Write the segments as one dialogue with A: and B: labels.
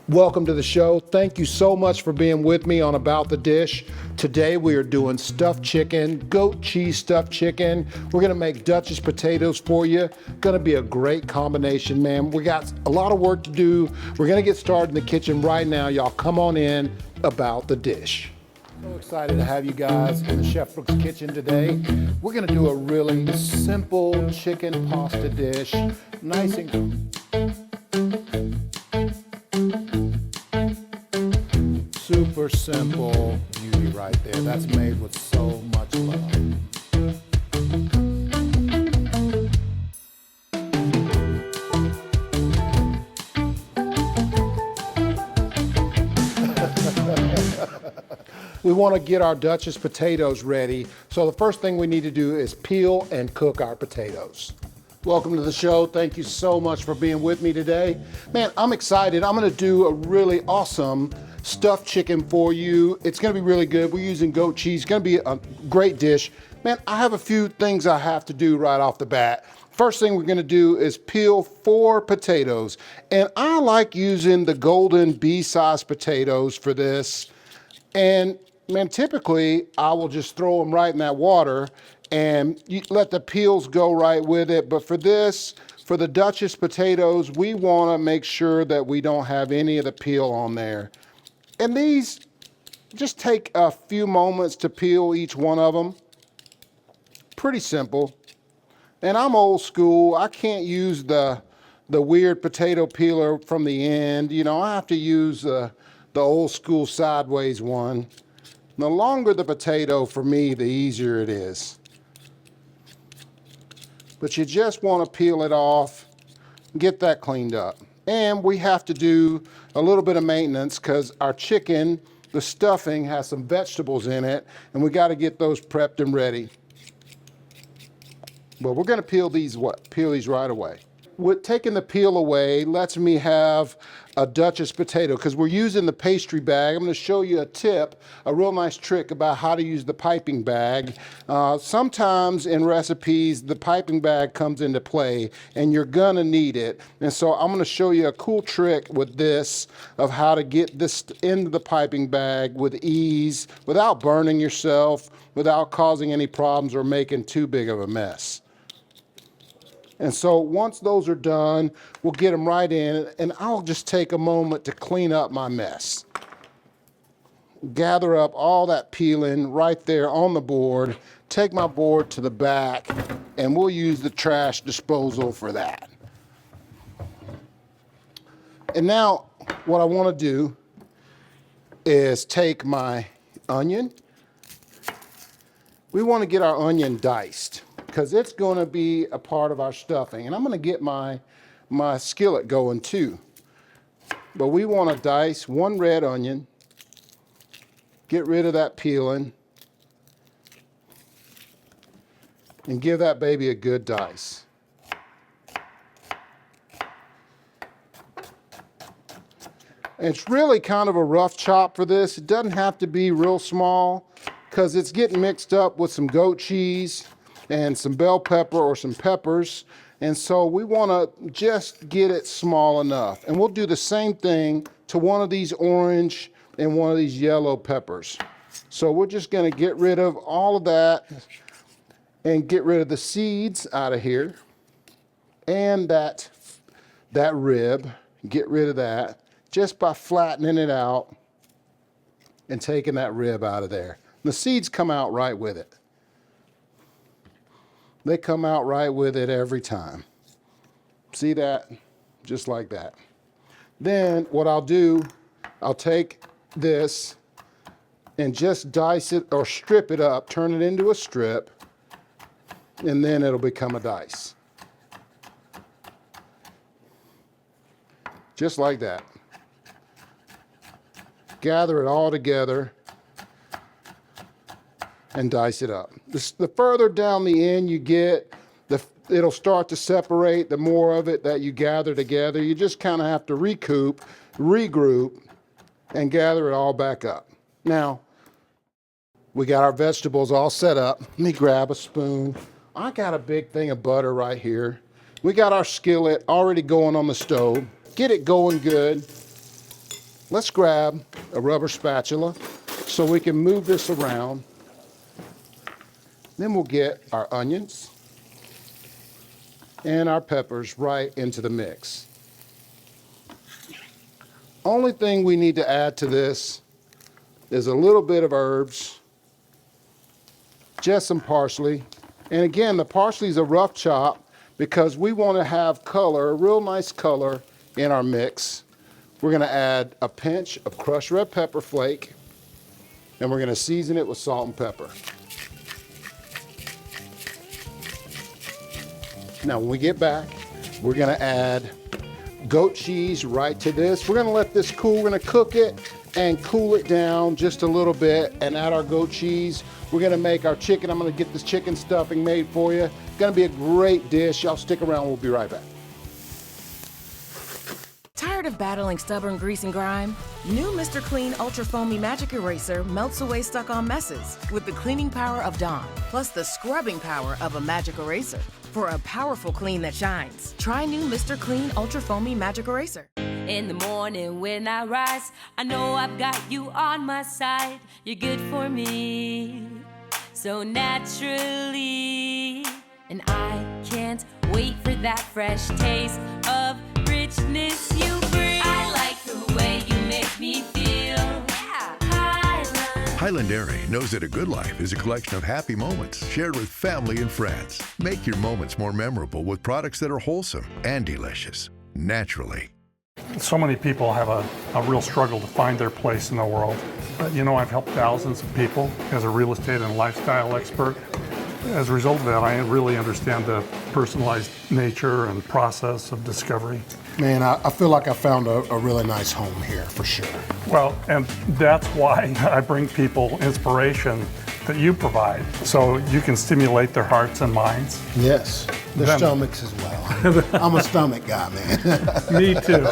A: Welcome to the show. Thank you so much for being with me on About the Dish. Today we are doing stuffed chicken, goat cheese stuffed chicken. We're gonna make Duchesse potatoes for you. Gonna be a great combination, man. We got a lot of work to do. We're gonna get started in the kitchen right now. Y'all come on in. About the Dish. So excited to have you guys in the Chef Brooks kitchen today. We're gonna do a really simple chicken pasta dish. Nice and super simple beauty right there. That's made with so much love. We want to get our Duchesse potatoes ready. So the first thing we need to do is peel and cook our potatoes. Welcome to the show. Thank you so much for being with me today. Man, I'm excited. I'm gonna do a really awesome stuffed chicken for you. It's gonna be really good. We're using goat cheese. It's gonna be a great dish. Man, I have a few things I have to do right off the bat. First thing we're gonna do is peel 4 potatoes. And I like using the golden B-size potatoes for this. And man, typically I will just throw them right in that water and you let the peels go right with it. But for this, for the Duchesse potatoes, we wanna make sure that we don't have any of the peel on there. And these, just take a few moments to peel each one of them. Pretty simple. And I'm old school. I can't use the weird potato peeler from the end. You know, I have to use the old school sideways one. The longer the potato for me, the easier it is. But you just want to peel it off, get that cleaned up. And we have to do a little bit of maintenance because our chicken, the stuffing, has some vegetables in it, and we got to get those prepped and ready. But we're going to peel these right away. With taking the peel away lets me have a Duchesse potato because we're using the pastry bag. I'm going to show you a tip, a real nice trick about how to use the piping bag. Sometimes in recipes the piping bag comes into play and you're going to need it. And so I'm going to show you a cool trick with this of how to get this into the piping bag with ease without burning yourself, without causing any problems or making too big of a mess. And so once those are done, we'll get them right in, and I'll just take a moment to clean up my mess. Gather up all that peeling right there on the board, take my board to the back, and we'll use the trash disposal for that. And now what I want to do is take my onion. We want to get our onion diced, because it's going to be a part of our stuffing. And I'm going to get my skillet going too. But we want to dice 1 red onion, get rid of that peeling, and give that baby a good dice. And it's really kind of a rough chop for this. It doesn't have to be real small because it's getting mixed up with some goat cheese and some bell pepper or some peppers. And so we want to just get it small enough. And we'll do the same thing to one of these orange and one of these yellow peppers. So we're just going to get rid of all of that and get rid of the seeds out of here. And that rib, get rid of that just by flattening it out and taking that rib out of there. The seeds come out right with it. They come out right with it every time. See that? Just like that. Then what I'll do, I'll take this and just dice it or strip it up, turn it into a strip, and then it'll become a dice. Just like that. Gather it all together and dice it up. The further down the end you get, it'll start to separate. The more of it that you gather together, you just kind of have to regroup, and gather it all back up. Now, we got our vegetables all set up. Let me grab a spoon. I got a big thing of butter right here. We got our skillet already going on the stove. Get it going good. let's grab a rubber spatula so we can move this around. Then we'll get our onions and our peppers right into the mix. Only thing we need to add to this is a little bit of herbs, just some parsley. And again, the parsley is a rough chop because we want to have color, a real nice color in our mix. We're going to add a pinch of crushed red pepper flake, and we're going to season it with salt and pepper. Now when we get back, we're going to add goat cheese right to this. We're going to let this cool. We're going to cook it and cool it down just a little bit and add our goat cheese. We're going to make our chicken. I'm going to get this chicken stuffing made for you. It's going to be a great dish. Y'all stick around. We'll be right back.
B: Tired of battling stubborn grease and grime? New Mr. Clean Ultra Foamy Magic Eraser melts away stuck-on messes with the cleaning power of Dawn, plus the scrubbing power of a magic eraser. For a powerful clean that shines, try new Mr. Clean Ultra Foamy Magic Eraser.
C: In the morning when I rise, I know I've got you on my side. You're good for me, so naturally. And I can't wait for that fresh taste of richness you bring. I like the way you make me feel. Yeah.
D: Hiland Dairy knows that a good life is a collection of happy moments shared with family and friends. Make your moments more memorable with products that are wholesome and delicious, naturally.
E: So many people have a real struggle to find their place in the world. But you know, I've helped thousands of people as a real estate and lifestyle expert. As a result of that, I really understand the personalized nature and process of discovery.
A: Man, I feel like I found a really nice home here, for sure.
E: Well, and that's why I bring people inspiration that you provide, so you can stimulate their hearts and minds.
A: Yes, their stomachs as well. I'm a stomach guy, man.
E: Me too.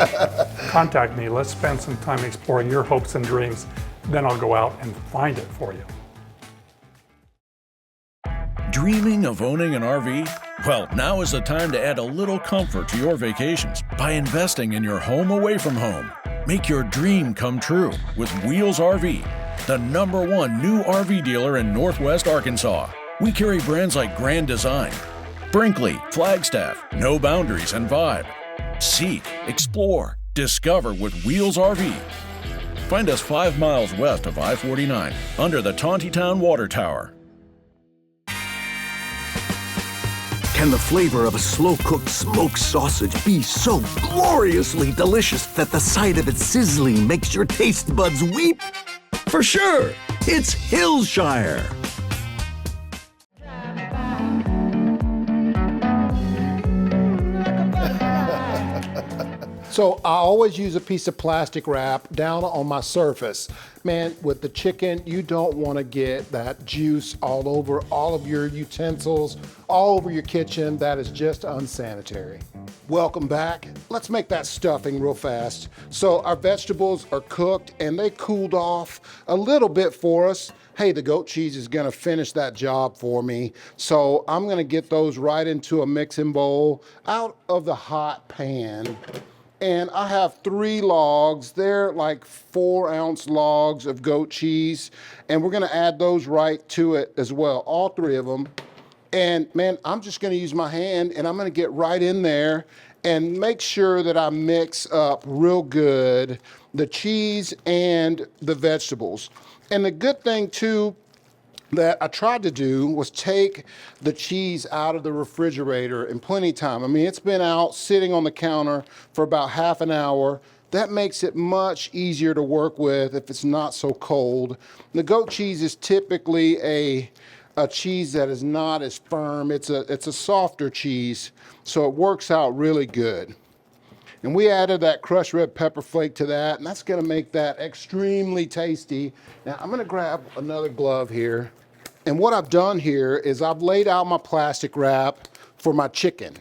E: Contact me. Let's spend some time exploring your hopes and dreams. Then I'll go out and find it for you.
F: Dreaming of owning an RV? Well, now is the time to add a little comfort to your vacations by investing in your home away from home. Make your dream come true with Wheels RV, the #1 new RV dealer in Northwest Arkansas. We carry brands like Grand Design, Brinkley, Flagstaff, No Boundaries, and Vibe. Seek, explore, discover with Wheels RV. Find us 5 miles west of I-49 under the Tontitown Water Tower.
G: Can the flavor of a slow-cooked smoked sausage be so gloriously delicious that the sight of it sizzling makes your taste buds weep? For sure, it's Hillshire.
A: So I always use a piece of plastic wrap down on my surface. Man, with the chicken, you don't want to get that juice all over all of your utensils, all over your kitchen. That is just unsanitary. Welcome back. Let's make that stuffing real fast. So our vegetables are cooked and they cooled off a little bit for us. Hey, the goat cheese is gonna finish that job for me. So I'm gonna get those right into a mixing bowl out of the hot pan. And I have 3 logs. They're like 4-ounce logs of goat cheese. And we're gonna add those right to it as well, all 3 of them. And man, I'm just gonna use my hand and I'm gonna get right in there and make sure that I mix up real good the cheese and the vegetables. And the good thing too that I tried to do was take the cheese out of the refrigerator in plenty of time. I mean, it's been out sitting on the counter for about half an hour. That makes it much easier to work with if it's not so cold. The goat cheese is typically a cheese that is not as firm. It's a softer cheese, so it works out really good. And we added that crushed red pepper flake to that, and that's gonna make that extremely tasty. Now I'm gonna grab another glove here. And what I've done here is I've laid out my plastic wrap for my chicken.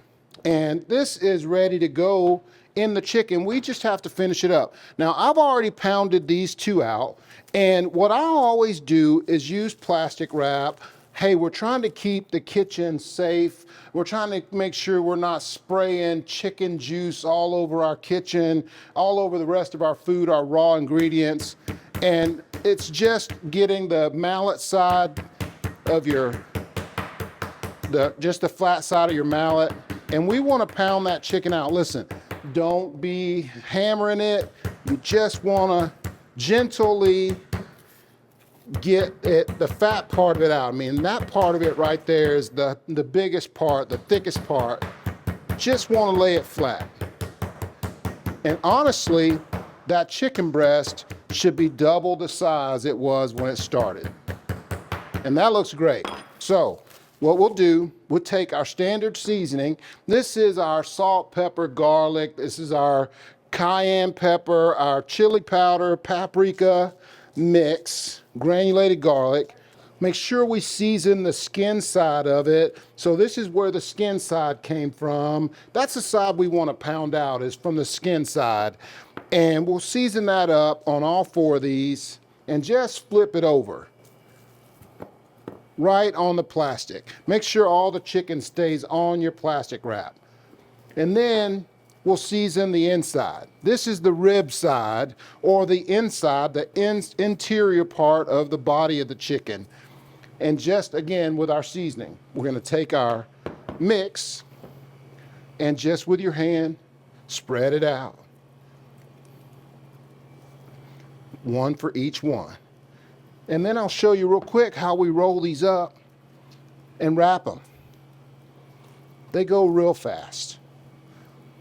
A: And this is ready to go in the chicken. We just have to finish it up. Now I've already pounded these 2 out. And what I always do is use plastic wrap hey, we're trying to keep the kitchen safe. We're trying to make sure we're not spraying chicken juice all over our kitchen, all over the rest of our food, our raw ingredients. And it's just getting the mallet side of just the flat side of your mallet. And we want to pound that chicken out. Listen, don't be hammering it. You just want to gently get the fat part of it out. I mean, that part of it right there is the biggest part, the thickest part. Just want to lay it flat. And honestly, that chicken breast should be double the size it was when it started. And that looks great. So what we'll do, we'll take our standard seasoning. This is our salt, pepper, garlic. This is our cayenne pepper, our chili powder, paprika mix, granulated garlic. Make sure we season the skin side of it. So this is where the skin side came from. That's the side we want to pound out, is from the skin side. And we'll season that up on all 4 of these and just flip it over right on the plastic. Make sure all the chicken stays on your plastic wrap. And then we'll season the inside. This is the rib side, or the inside, the interior part of the body of the chicken. And just again with our seasoning, we're going to take our mix and just with your hand, spread it out. One for each one. And then I'll show you real quick how we roll these up and wrap them. They go real fast.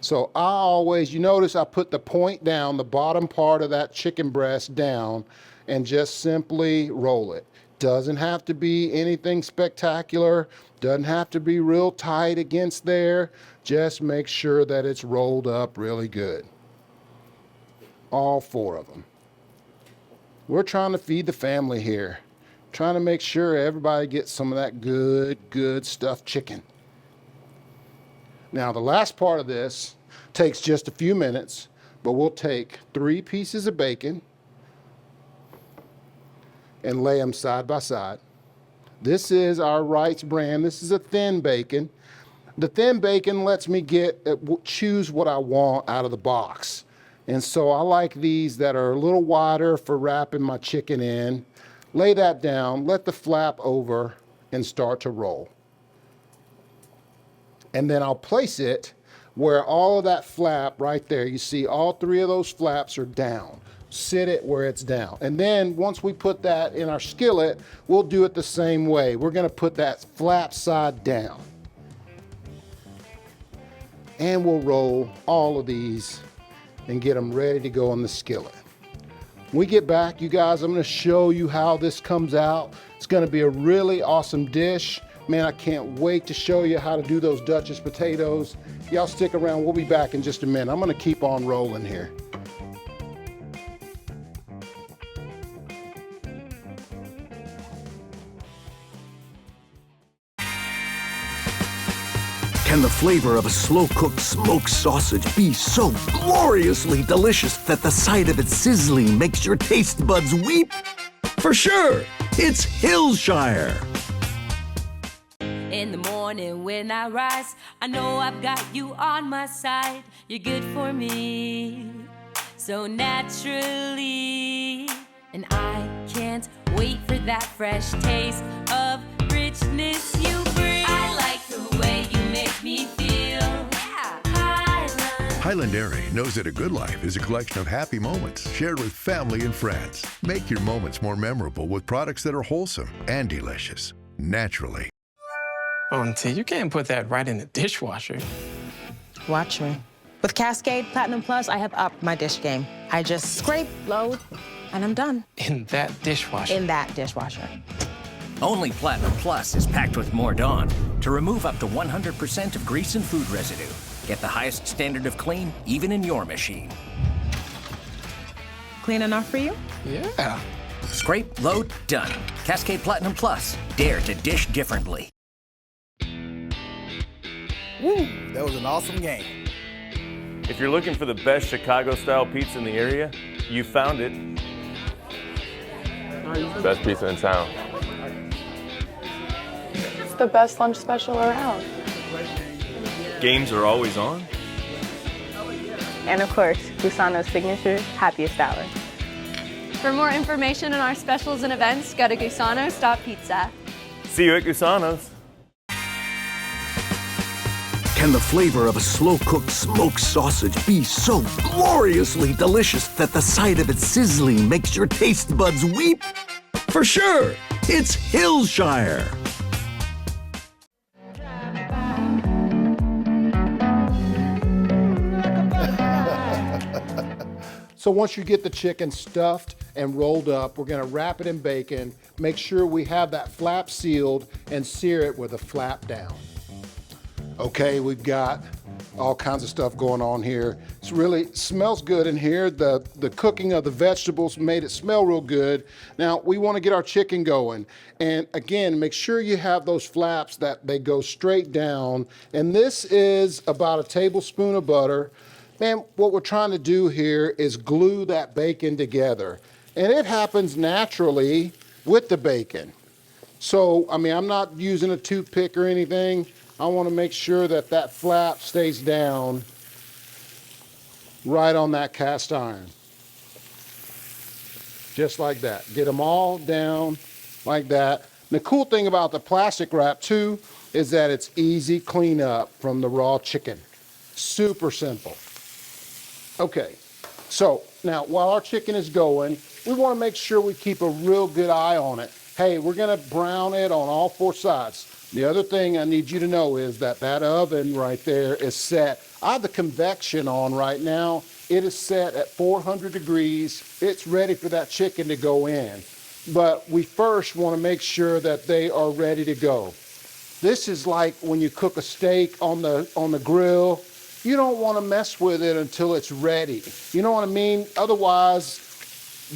A: So I always, you notice I put the point down, the bottom part of that chicken breast down, and just simply roll it. Doesn't have to be anything spectacular. Doesn't have to be real tight against there. Just make sure that it's rolled up really good. All 4 of them. We're trying to feed the family here. Trying to make sure everybody gets some of that good stuffed chicken. Now the last part of this takes just a few minutes, but we'll take 3 pieces of bacon and lay them side by side. This is our Wright Brand. This is a thin bacon. The thin bacon lets me choose what I want out of the box. And so I like these that are a little wider for wrapping my chicken in. Lay that down, let the flap over, and start to roll. And then I'll place it where all of that flap right there, you see all 3 of those flaps are down. Sit it where it's down. And then once we put that in our skillet, we'll do it the same way. We're gonna put that flap side down. And we'll roll all of these and get them ready to go on the skillet. When we get back, you guys, I'm gonna show you how this comes out. It's gonna be a really awesome dish. Man, I can't wait to show you how to do those Duchesse potatoes. Y'all stick around, we'll be back in just a minute. I'm gonna keep on rolling here.
G: Can the flavor of a slow-cooked smoked sausage be so gloriously delicious that the sight of it sizzling makes your taste buds weep? For sure, it's Hillshire.
C: In the morning when I rise, I know I've got you on my side. You're good for me, so naturally. And I can't wait for that fresh taste of richness you bring. I like the way you make me feel. Yeah.
D: Hiland Dairy knows that a good life is a collection of happy moments shared with family and friends. Make your moments more memorable with products that are wholesome and delicious, naturally.
H: Oh, Auntie, you can't put that right in the dishwasher.
I: Watch me. With Cascade Platinum Plus, I have upped my dish game. I just scrape, load, and I'm done.
H: In that dishwasher?
I: In that dishwasher.
J: Only Platinum Plus is packed with more Dawn to remove up to 100% of grease and food residue. Get the highest standard of clean, even in your machine.
I: Clean enough for you?
H: Yeah.
J: Scrape, load, done. Cascade Platinum Plus. Dare to dish differently.
K: Woo, that was an awesome game.
L: If you're looking for the best Chicago-style pizza in the area, you found it. Best pizza in town.
M: the best lunch special around.
L: Games are always on.
M: And of course, Gusano's signature happiest hour.
N: For more information on our specials and events, go to gusanos.pizza.
L: See you at Gusano's.
G: Can the flavor of a slow-cooked smoked sausage be so gloriously delicious that the sight of its sizzling makes your taste buds weep? For sure, it's Hillshire.
A: So once you get the chicken stuffed and rolled up, we're gonna wrap it in bacon, make sure we have that flap sealed, and sear it with a flap down. Okay, we've got all kinds of stuff going on here. It's really smells good in here. The cooking of the vegetables made it smell real good. Now we want to get our chicken going. And again, make sure you have those flaps that they go straight down. And this is about a tablespoon of butter. Man, what we're trying to do here is glue that bacon together. And it happens naturally with the bacon. So, I mean, I'm not using a toothpick or anything. I want to make sure that that flap stays down right on that cast iron. Just like that. Get them all down like that. And the cool thing about the plastic wrap too is that it's easy cleanup from the raw chicken. Super simple. Okay, so now while our chicken is going, we want to make sure we keep a real good eye on it. Hey, we're going to brown it on all four sides. The other thing I need you to know is that that oven right there is set. I have the convection on right now. It is set at 400 degrees. It's ready for that chicken to go in. But we first want to make sure that they are ready to go. This is like when you cook a steak on the grill. You don't want to mess with it until it's ready. You know what I mean? Otherwise,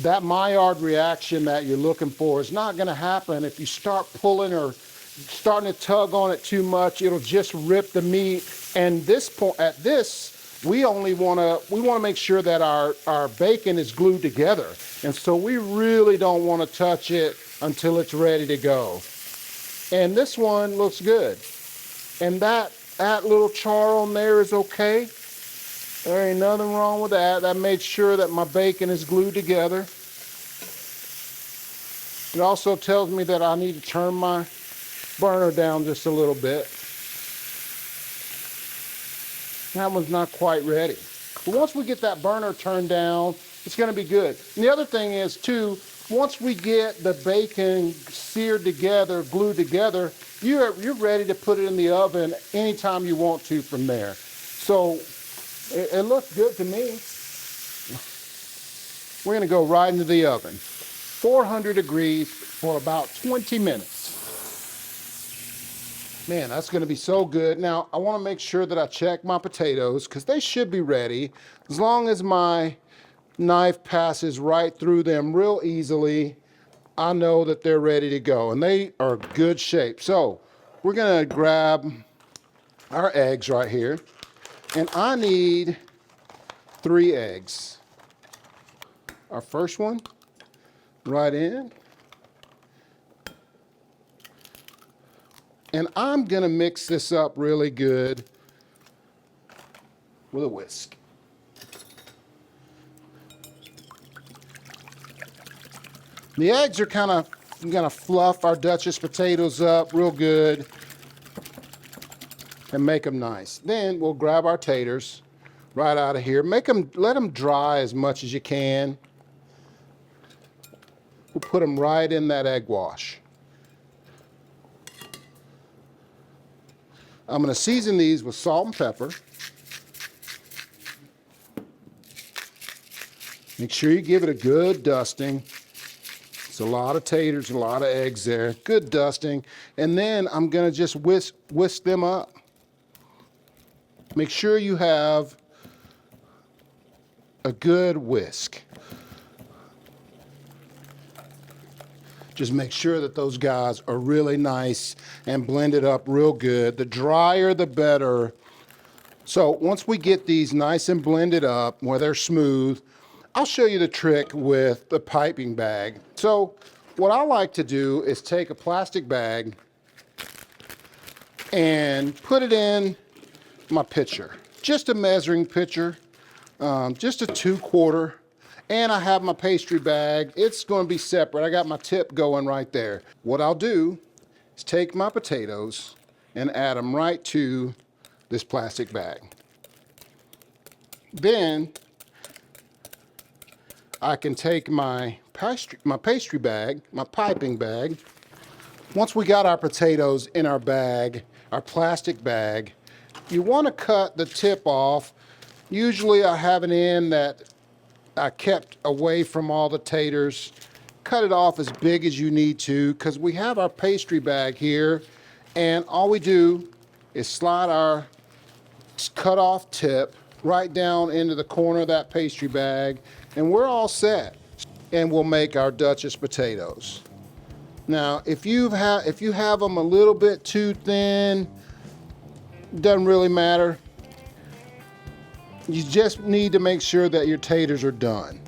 A: that Maillard reaction that you're looking for is not going to happen. If you start pulling or starting to tug on it too much, it'll just rip the meat. And this point, at this, we want to make sure that our bacon is glued together. And so we really don't want to touch it until it's ready to go. And this one looks good. And that little char on there is okay. There ain't nothing wrong with that. That made sure that my bacon is glued together. It also tells me that I need to turn my burner down just a little bit. That one's not quite ready. But once we get that burner turned down, it's going to be good. And the other thing is too, once we get the bacon seared together, glued together, you're ready to put it in the oven anytime you want to from there. So it looks good to me. We're going to go right into the oven. 400 degrees for about 20 minutes. Man, that's going to be so good. Now, I want to make sure that I check my potatoes because they should be ready. As long as my knife passes right through them real easily, I know that they're ready to go. And they are good shape. So, we're going to grab our eggs right here. And I need 3 eggs. Our first one, right in. And I'm gonna mix this up really good with a whisk. The eggs are gonna fluff our Duchesse potatoes up real good and make them nice. Then we'll grab our taters right out of here. Let them dry as much as you can. We'll put them right in that egg wash. I'm going to season these with salt and pepper. Make sure you give it a good dusting. It's a lot of taters, a lot of eggs there. Good dusting. And then I'm going to just whisk them up. Make sure you have a good whisk. Just make sure that those guys are really nice and blended up real good. The drier, the better. So once we get these nice and blended up where they're smooth, I'll show you the trick with the piping bag. So what I like to do is take a plastic bag and put it in my pitcher. Just a measuring pitcher, just a 2/4. And I have my pastry bag. It's going to be separate. I got my tip going right there. What I'll do is take my potatoes and add them right to this plastic bag. Then I can take my pastry bag, my piping bag. Once we got our potatoes in our bag, our plastic bag, you want to cut the tip off. Usually I have an end that I kept away from all the taters. Cut it off as big as you need to, because we have our pastry bag here, and all we do is slide our cut off tip right down into the corner of that pastry bag, and we're all set. And we'll make our Duchesse potatoes. Now, if you have them a little bit too thin, doesn't really matter. You just need to make sure that your taters are done.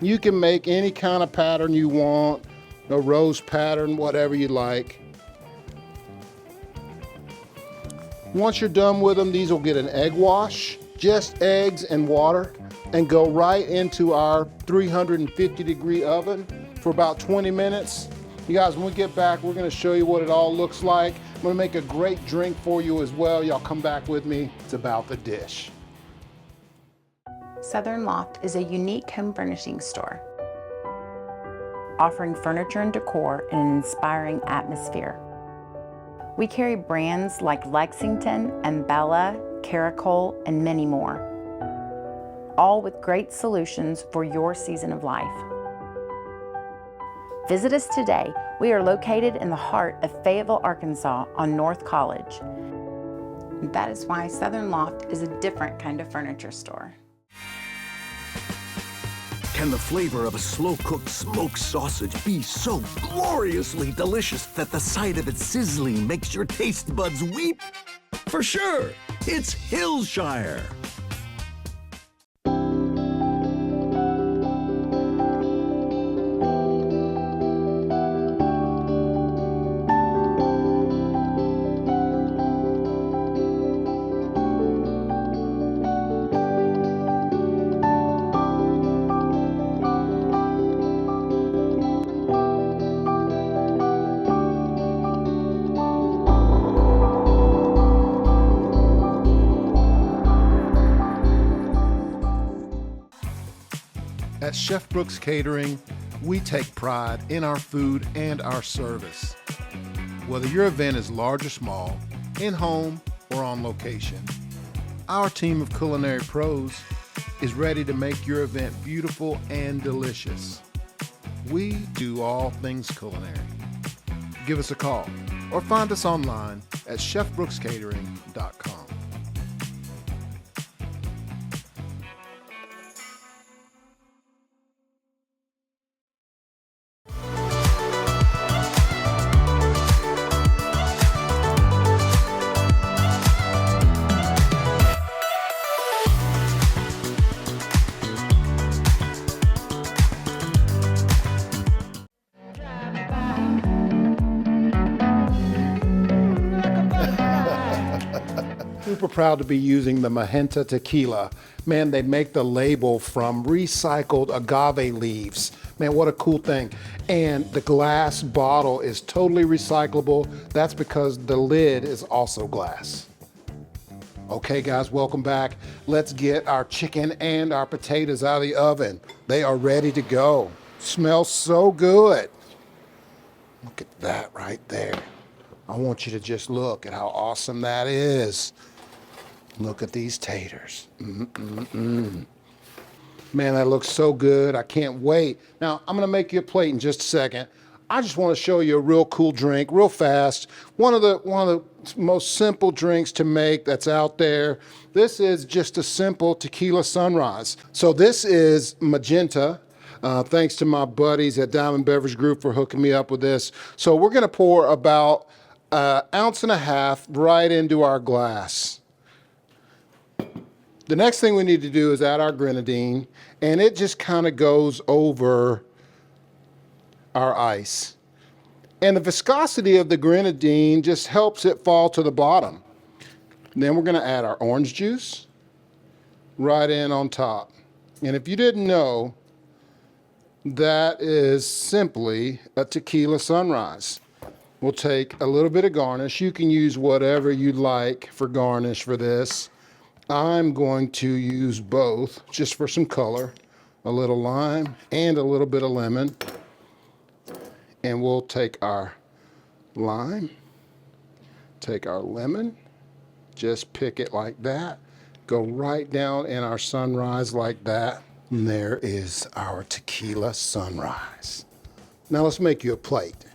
A: You can make any kind of pattern you want, a rose pattern, whatever you like. Once you're done with them, these will get an egg wash, just eggs and water, and go right into our 350-degree oven for about 20 minutes. You guys, when we get back, we're gonna show you what it all looks like. I'm gonna make a great drink for you as well. Y'all come back with me. It's about the dish.
O: Southern Loft is a unique home furnishing store, offering furniture and decor in an inspiring atmosphere. We carry brands like Lexington and Bella, Caracol, and many more, all with great solutions for your season of life. Visit us today. We are located in the heart of Fayetteville, Arkansas on North College. That is why Southern Loft is a different kind of furniture store.
G: Can the flavor of a slow-cooked smoked sausage be so gloriously delicious that the sight of it sizzling makes your taste buds weep? For sure, it's Hillshire.
A: At Chef Brooks Catering, we take pride in our food and our service. Whether your event is large or small, in-home or on location, our team of culinary pros is ready to make your event beautiful and delicious. We do all things culinary. Give us a call or find us online at chefbrookscatering.com. Super proud to be using the Magenta tequila. Man, they make the label from recycled agave leaves. Man, what a cool thing. And the glass bottle is totally recyclable. That's because the lid is also glass. Okay guys, welcome back. Let's get our chicken and our potatoes out of the oven. They are ready to go. Smells so good. Look at that right there. I want you to just look at how awesome that is. Look at these taters. Man, that looks so good. I can't wait. Now, I'm gonna make you a plate in just a second. I just wanna show you a real cool drink, real fast. One of the most simple drinks to make that's out there. This is just a simple tequila sunrise. So this is Magenta. Thanks to my buddies at Diamond Beverage Group for hooking me up with this. So we're gonna pour about an ounce and a half right into our glass. The next thing we need to do is add our grenadine, and it just kind of goes over our ice. And the viscosity of the grenadine just helps it fall to the bottom. Then we're gonna add our orange juice right in on top. And if you didn't know, that is simply a tequila sunrise. We'll take a little bit of garnish. You can use whatever you'd like for garnish for this. I'm going to use both just for some color, a little lime and a little bit of lemon. And we'll take our lime, take our lemon, just pick it like that, go right down in our sunrise like that. And there is our tequila sunrise. Now let's make you a plate.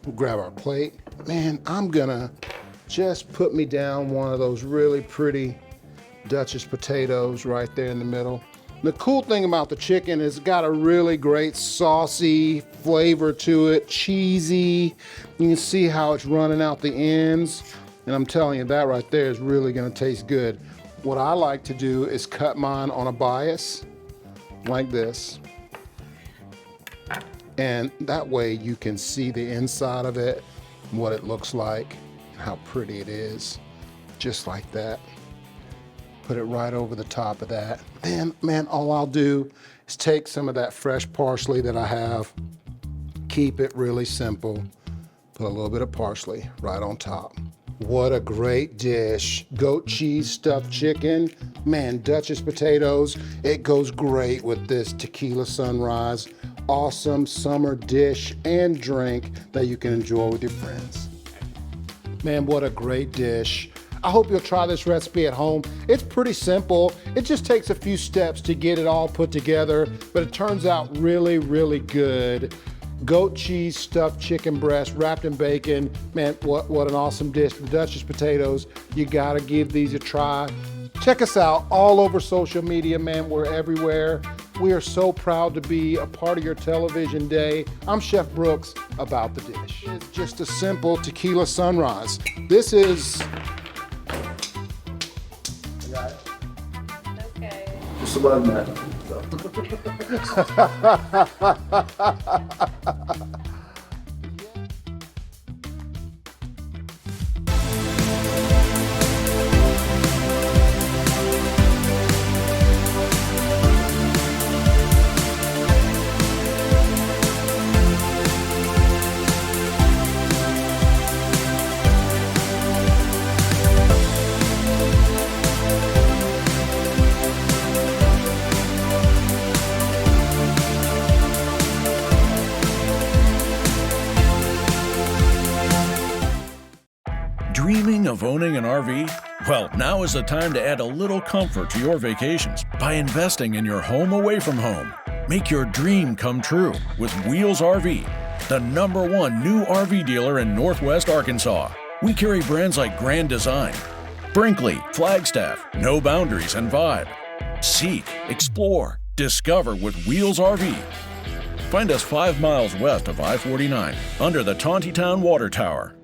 A: We'll grab our plate. Man, I'm gonna just put me down one of those really pretty Duchesse potatoes right there in the middle. The cool thing about the chicken is it's got a really great saucy flavor to it, cheesy. You can see how it's running out the ends. And I'm telling you, that right there is really gonna taste good. What I like to do is cut mine on a bias like this. And that way you can see the inside of it, what it looks like, and how pretty it is. Just like that. Put it right over the top of that. Then, man, all I'll do is take some of that fresh parsley that I have, keep it really simple, put a little bit of parsley right on top. What a great dish. Goat cheese stuffed chicken. Man, Duchesse potatoes, it goes great with this tequila sunrise. Awesome summer dish and drink that you can enjoy with your friends. Man, what a great dish. I hope you'll try this recipe at home. It's pretty simple. It just takes a few steps to get it all put together, but it turns out really, really good. Goat cheese stuffed chicken breast wrapped in bacon. Man, what an awesome dish. The Duchesse potatoes, you gotta give these a try. Check us out all over social media, man. We're everywhere. We are so proud to be a part of your television day. I'm Chef Brooks, about the dish. It's just a simple tequila sunrise. This is...
P: Just love that.
F: Dreaming of owning an RV? Well, now is the time to add a little comfort to your vacations by investing in your home away from home. Make your dream come true with Wheels RV, the #1 new RV dealer in Northwest Arkansas. We carry brands like Grand Design, Brinkley, Flagstaff, No Boundaries, and Vibe. Seek, explore, discover with Wheels RV. Find us 5 miles west of I-49 under the Tontitown Water Tower.